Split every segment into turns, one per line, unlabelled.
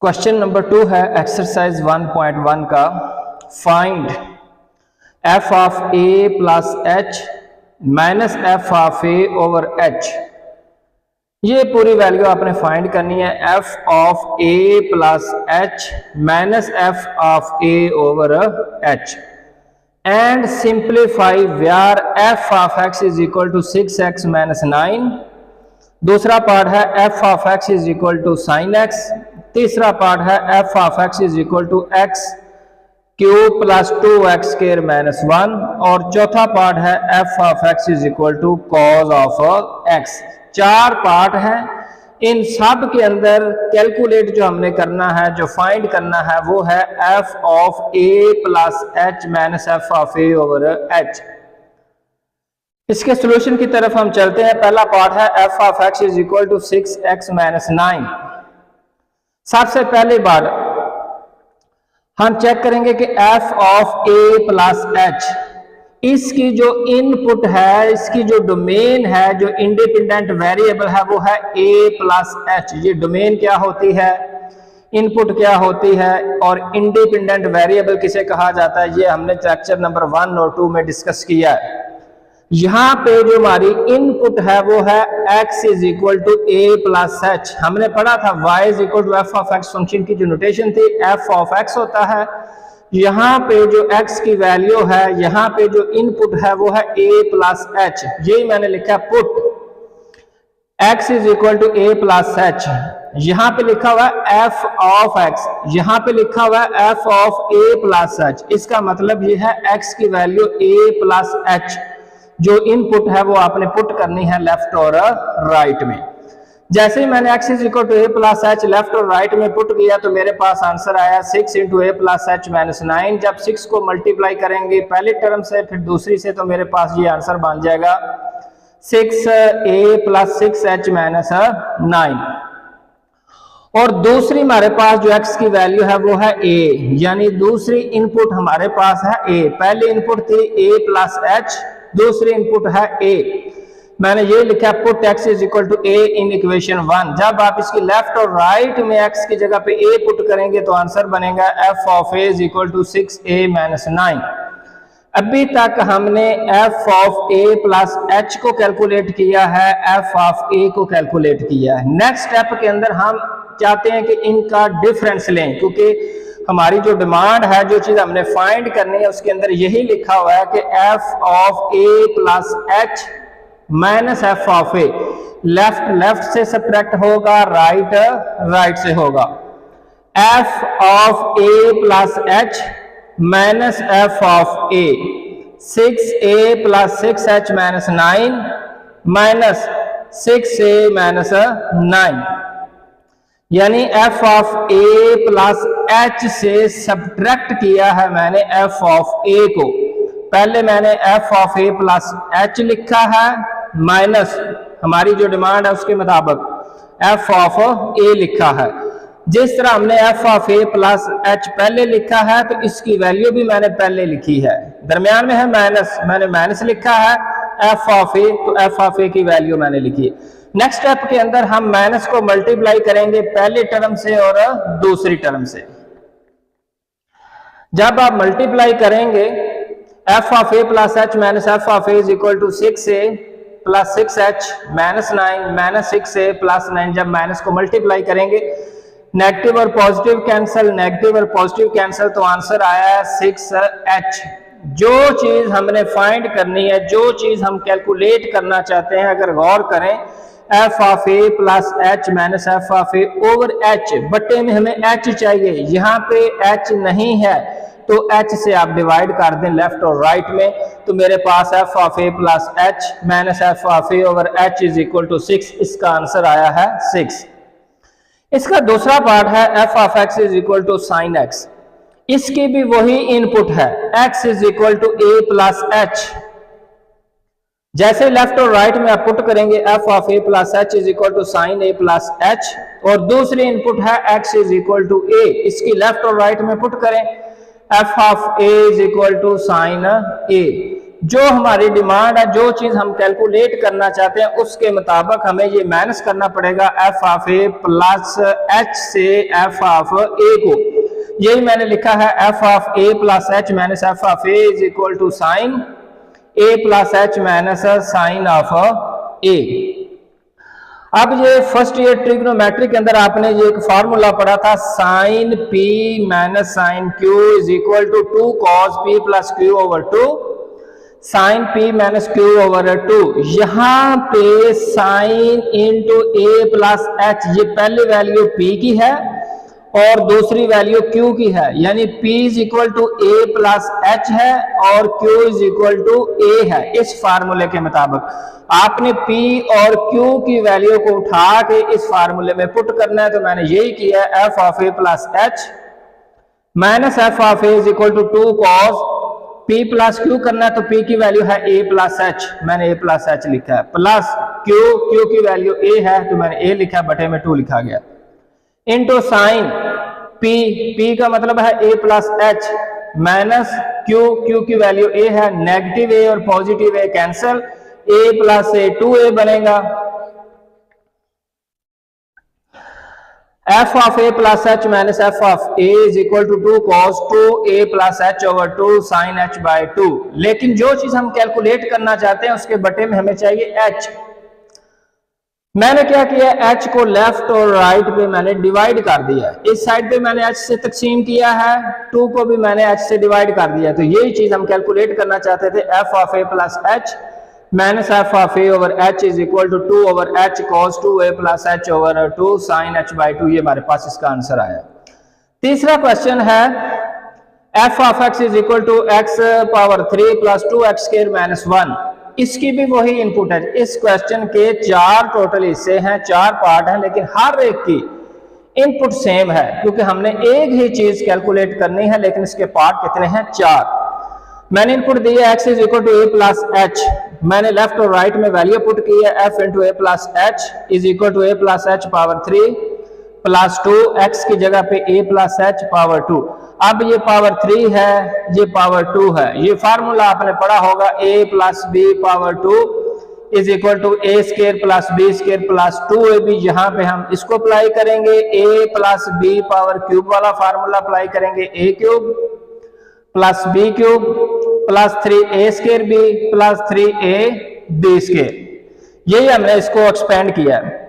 Question number 2 है exercise 1.1 का। Find f of A plus H minus F of a over h. ये पूरी value आपने find करनी है F of A plus H minus F of a over h and simplify where f of x is equal to 6x minus 9। दूसरा part है F of x is equal to sine x. तीसरा part है F of x is equal to x cube plus 2x square minus 1 और चौथा part है F of x is equal to cos of x. चार part हैं। इन सब के अंदर कैलकुलेट जो हमने करना है, जो फाइंड करना है, वो है F of A plus H minus F of a over h. इसके सोल्यूशन की तरफ हम चलते हैं। पहला पार्ट है F of x is equal to 6x minus 9। सबसे पहली बार हम चेक करेंगे कि f of A plus h, इसकी जो इनपुट है, इसकी जो डोमेन है, जो इंडिपेंडेंट वेरिएबल है, वो है ए प्लस एच। ये डोमेन क्या होती है, इनपुट क्या होती है और इंडिपेंडेंट वेरिएबल किसे कहा जाता है, ये हमने लेक्चर नंबर 1 और 2 में डिस्कस किया है। यहाँ पे जो हमारी इनपुट है वो है x is equal to a plus h. हमने पढ़ा था y is equal to f of x function की जो नोटेशन थी, f ऑफ x होता है। यहाँ पे जो x की वैल्यू है, यहाँ पे जो इनपुट है वो है a प्लस एच। यही मैंने लिखा put x is equal to a plus h. यहाँ पे लिखा हुआ है f ऑफ x, यहाँ पे लिखा हुआ है f of a plus H. इसका मतलब ये है x की वैल्यू a प्लस एच, जो इनपुट है वो आपने पुट करनी है लेफ्ट और राइट में। जैसे ही मैंने x is equal to a plus h left और राइट में पुट किया तो मेरे पास आंसर आया 6 into a plus H minus 9। जब 6 को मल्टीप्लाई करेंगे पहले टर्म से फिर दूसरी से तो मेरे पास ये आंसर बन जाएगा 6a प्लस 6h माइनस 9। और दूसरी हमारे पास जो x की वैल्यू है वो है a, यानी दूसरी इनपुट हमारे पास है a। पहली इनपुट थी a प्लस एच, दूसरी इनपुट है a। मैंने ये लिखा put x is equal to a in equation 1। जब आप इसकी लेफ्ट और राइट में x की जगह पे a पुट करेंगे तो आंसर बनेगा f of a is equal to 6a minus 9। अभी तक हमने f of a plus h को कैलकुलेट किया है, f ऑफ a को कैलकुलेट किया है। नेक्स्ट स्टेप के अंदर हम चाहते हैं कि इनका डिफरेंस लें, क्योंकि हमारी जो डिमांड है, जो चीज हमने फाइंड करनी है, उसके अंदर यही लिखा हुआ है कि f of A plus H minus F of A. Left left से सब्ट्रैक्ट होगा, राइट राइट से होगा। F of A plus H minus F of A, 6a plus 6h minus 9 minus 6a minus 9, यानी f of a plus h से subtract किया है मैंने f of a को। पहले मैंने f of a plus h लिखा है माइनस हमारी जो डिमांड है उसके मुताबिक f ऑफ a लिखा है। जिस तरह हमने f of a plus h पहले लिखा है तो इसकी वैल्यू भी मैंने पहले लिखी है। दरमियान में है माइनस, मैंने माइनस लिखा है f ऑफ a, तो f ऑफ a की वैल्यू मैंने लिखी है। नेक्स्ट स्टेप के अंदर हम माइनस को मल्टीप्लाई करेंगे पहले टर्म से और दूसरी टर्म से। जब आप मल्टीप्लाई करेंगे f of a plus h minus f of a is equal to 6a plus 6h minus 9 minus 6a plus 9। जब माइनस को मल्टीप्लाई करेंगे नेगेटिव और पॉजिटिव कैंसिल, नेगेटिव और पॉजिटिव कैंसिल, तो आंसर आया है 6h। जो चीज हमने फाइंड करनी है, जो चीज हम कैलकुलेट करना चाहते हैं, अगर गौर करें f of a plus h minus f of a over h, बट्टे में हमें h चाहिए, यहाँ पे h नहीं है तो h से आप डिवाइड कर दें लेफ्ट और राइट में, तो मेरे पास f of a plus h minus f of a over h is equal to 6। इसका आंसर आया है 6। इसका दूसरा पार्ट है f of x is equal to sine x। इसकी भी वही इनपुट है x is equal to a plus h। जैसे लेफ्ट और राइट में आप पुट करेंगे f of a plus h is equal to sine a plus h, और दूसरी इनपुट है x is equal to a। इसकी लेफ्ट और राइट में पुट करें f of a is equal to sine a। जो हमारी डिमांड है, जो चीज हम कैलकुलेट करना चाहते हैं उसके मुताबिक हमें ये माइनस करना पड़ेगा F of A plus H से एफ ऑफ ए को। यही मैंने लिखा है F of A plus H minus F of A is equal to sine A plus H minus sine of A. अब ये फर्स्ट ईयर ट्रिग्नोमेट्री के अंदर आपने ये एक फार्मूला पढ़ा था, sine p minus sine q is equal to 2 cos p plus q over 2 sine p minus q over 2। यहां पे sine into a plus h, ये पहली वैल्यू पी की है और दूसरी वैल्यू क्यू की है, यानी p is equal to a plus h है और q is equal to a है। इस फार्मूले के मुताबिक आपने p और q की वैल्यू को उठा के इस फार्मूले में पुट करना है। तो मैंने यही किया है, F of A plus H minus F of A is equal to 2 cos p plus q करना है, तो p की वैल्यू है a प्लस एच, मैंने a प्लस एच लिखा है, प्लस q की वैल्यू a है तो मैंने a लिखा है, बटे में 2 लिखा गया, इंटू साइन p का मतलब है a plus H minus q की वैल्यू a है, नेगेटिव a और positive a cancel, a plus a 2a बनेगा। f of a plus H minus f of a is equal to 2 cos 2a plus H over 2 sine h by 2। लेकिन जो चीज हम calculate करना चाहते हैं उसके बटे में हमें चाहिए h। मैंने क्या किया, h को लेफ्ट और राइट पे मैंने डिवाइड कर दिया, इस साइड पे मैंने h से तकसीम किया है, 2 को भी मैंने h से डिवाइड कर दिया। तो यही चीज हम कैलकुलेट करना चाहते थे, f of a plus H minus F of a over h is equal to 2 over h cos 2a plus H over 2 sine h by 2। ये हमारे पास इसका आंसर आया। तीसरा क्वेश्चन है f of x is equal to x power 3 plus 2x square minus 1। इसकी भी वही input है। इस क्वेश्चन के 4 टोटल हिस्से हैं, 4 पार्ट हैं, लेकिन हर एक की इनपुट सेम है क्योंकि हमने एक ही चीज कैलकुलेट करनी है, लेकिन इसके पार्ट कितने हैं, 4। मैंने इनपुट दी है x is equal to a plus h, मैंने लेफ्ट और राइट में वैल्यू पुट की है, f into a plus h is equal to a plus h power 3 plus 2, x की जगह पे a प्लस एच पावर 2। अब ये पावर 3 है, ये पावर 2 है, ये फार्मूला आपने पढ़ा होगा, a plus b power 2 is equal to a square plus b square plus 2ab। यहाँ पे हम इसको अप्लाई करेंगे, a plus b power cube वाला फार्मूला अप्लाई करेंगे, a cube plus b cube plus 3a square b plus 3a b square. यही हमने इसको एक्सपेंड किया है,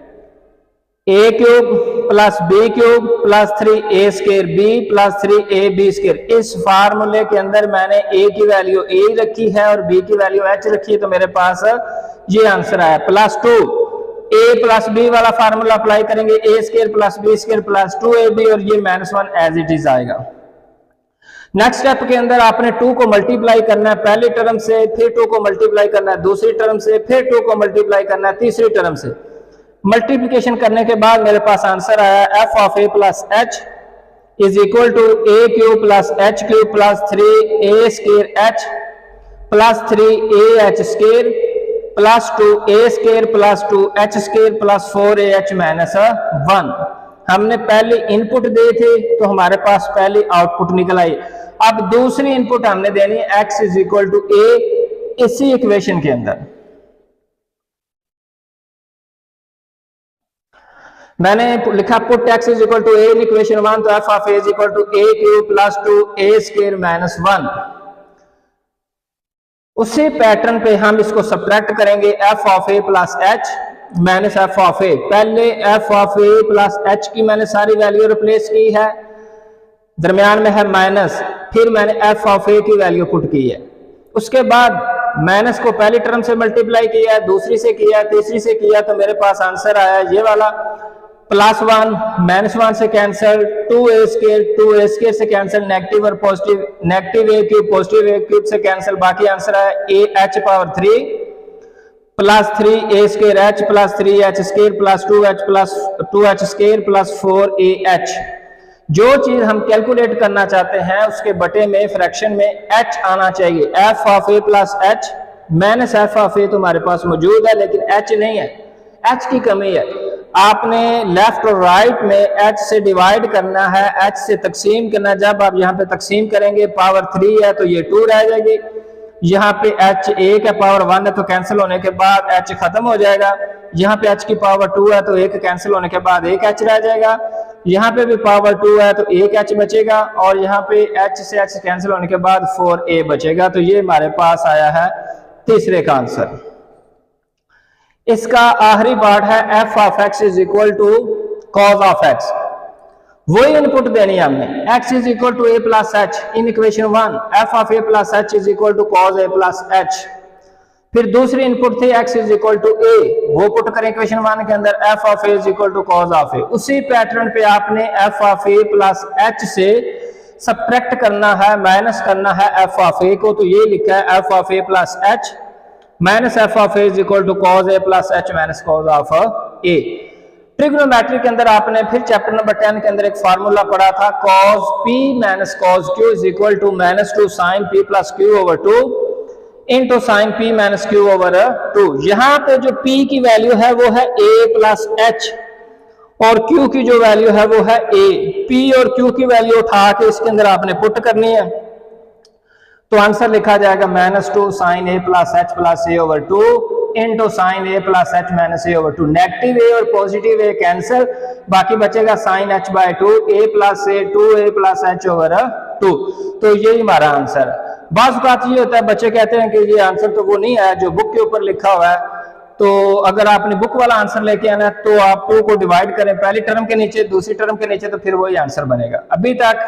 a cube plus b cube plus 3a square b plus 3ab square. इस फार्मूले के अंदर मैंने a की वैल्यू a रखी है और b की वैल्यू h रखी है, तो मेरे पास ये आंसर आया। प्लस 2 a प्लस b वाला फार्मूला अप्लाई करेंगे, a square plus b square plus 2ab और ये -1 एज इट इज आएगा। नेक्स्ट स्टेप के अंदर आपने 2 को मल्टीप्लाई करना है पहली टर्म से, फिर 2 को मल्टीप्लाई करना है दूसरी टर्म से, फिर 2 को मल्टीप्लाई करना है तीसरी टर्म से। मल्टीप्लिकेशन करने के बाद मेरे पास आंसर आया f of a plus h is equal to a cube plus h cube plus 3a square h plus 3ah square plus 2a square plus 2h square plus 4ah minus 1। हमने पहले input दिए थे तो हमारे पास पहली output निकल आई। अब दूसरी इनपुट हमने देनी है x is equal to a इसी इक्वेशन के अंदर। मैंने लिखा put x is equal to a in equation 1, तो f of a is equal to a cube plus 2a square minus 1। उसी पैटर्न पे हम इसको सब्ट्रैक्ट करेंगे, f of a plus h minus f of a। पहले f of a plus h की मैंने सारी वैल्यू रिप्लेस की है, दरमियान में है माइनस, फिर मैंने f ऑफ a की वैल्यू पुट की है। उसके बाद माइनस को पहली टर्म से मल्टीप्लाई किया, दूसरी से किया, तीसरी से किया, तो मेरे पास आंसर आया ये वाला, प्लस 1 माइनस 1 से कैंसिल, 2a स्क्वायर से कैंसिल, नेगेटिव और positive, negative a cube positive a cube से कैंसिल, बाकी आंसर आया ah power 3 plus 3a square h plus 3h square plus 2h square plus 4ah। जो चीज हम कैलकुलेट करना चाहते हैं उसके बटे में फ्रैक्शन में h आना चाहिए। f of a plus h minus f of a तुम्हारे पास मौजूद है लेकिन h नहीं है, h की कमी है। आपने लेफ्ट और राइट में h से डिवाइड करना है, h से तकसीम करना है। जब आप यहाँ पे तकसीम करेंगे पावर 3 है तो ये 2 रह जाएगी, यहाँ पे h a का पावर 1 है तो कैंसिल होने के बाद h खत्म हो जाएगा। यहाँ पे h की पावर 2 है तो एक कैंसिल होने के बाद एक h रह जाएगा। यहाँ पे भी पावर 2 है तो एक h बचेगा और यहाँ पे h से h कैंसिल होने के बाद 4a बचेगा। तो ये हमारे पास आया है तीसरे का आंसर। इसका आखिरी पार्ट है f of x is equal to cos of x। वही इनपुट देनी है हमने, x is equal to a plus h in equation 1, f of a plus h is equal to cos a plus h. फिर दूसरी input थी x is equal to a, वो put करें equation 1 के अंदर, f of a is equal to cos of a। उसी pattern पे आपने f of a plus H से सब्ट्रैक्ट करना है, माइनस करना है f ऑफ a को। तो ये लिखा है f of a plus H minus f of a is equal to cos a plus H minus cos of a। Trigonometry के अंदर आपने फिर चैप्टर नंबर 10 के अंदर एक फार्मूला पढ़ा था, cos p minus cos q is equal to minus 2 sin p plus q over 2 into sin p minus q over 2। यहाँ पे जो p की वैल्यू है वो है a प्लस h और q की जो वैल्यू है वो है a। p और q की वैल्यू उठा के इसके अंदर आपने पुट करनी है, तो आंसर लिखा जाएगा minus 2 sin a plus h plus a over 2 into sine A plus H minus A over 2। Negative A और पॉजिटिव ए कैंसिल, बाकी बचेगा sine H by 2, A plus A 2a plus H over 2। तो यही हमारा answer है। बाज़ औक़ात ये होता है बच्चे कहते हैं कि ये आंसर तो वो नहीं है जो बुक के ऊपर लिखा हुआ है, तो अगर आपने बुक वाला आंसर लेके आना है तो आप 2 को डिवाइड करें, पहली टर्म के नीचे दूसरी टर्म के नीचे, तो फिर वही आंसर बनेगा। अभी तक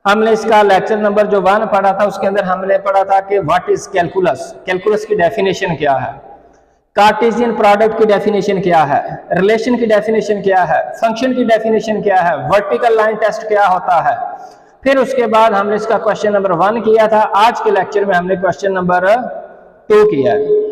हमने इसका लेक्चर नंबर जो 1 पढ़ा था उसके अंदर हमने पढ़ा था कि व्हाट इज कैलकुलस, कैलकुलस की डेफिनेशन क्या है, कार्टेशियन प्रोडक्ट की डेफिनेशन क्या है, रिलेशन की डेफिनेशन क्या है, फंक्शन की डेफिनेशन क्या है, वर्टिकल लाइन टेस्ट क्या होता है। फिर उसके बाद हमने इसका क्वेश्चन नंबर 1 किया था। आज के लेक्चर में हमने क्वेश्चन नंबर 2 किया है।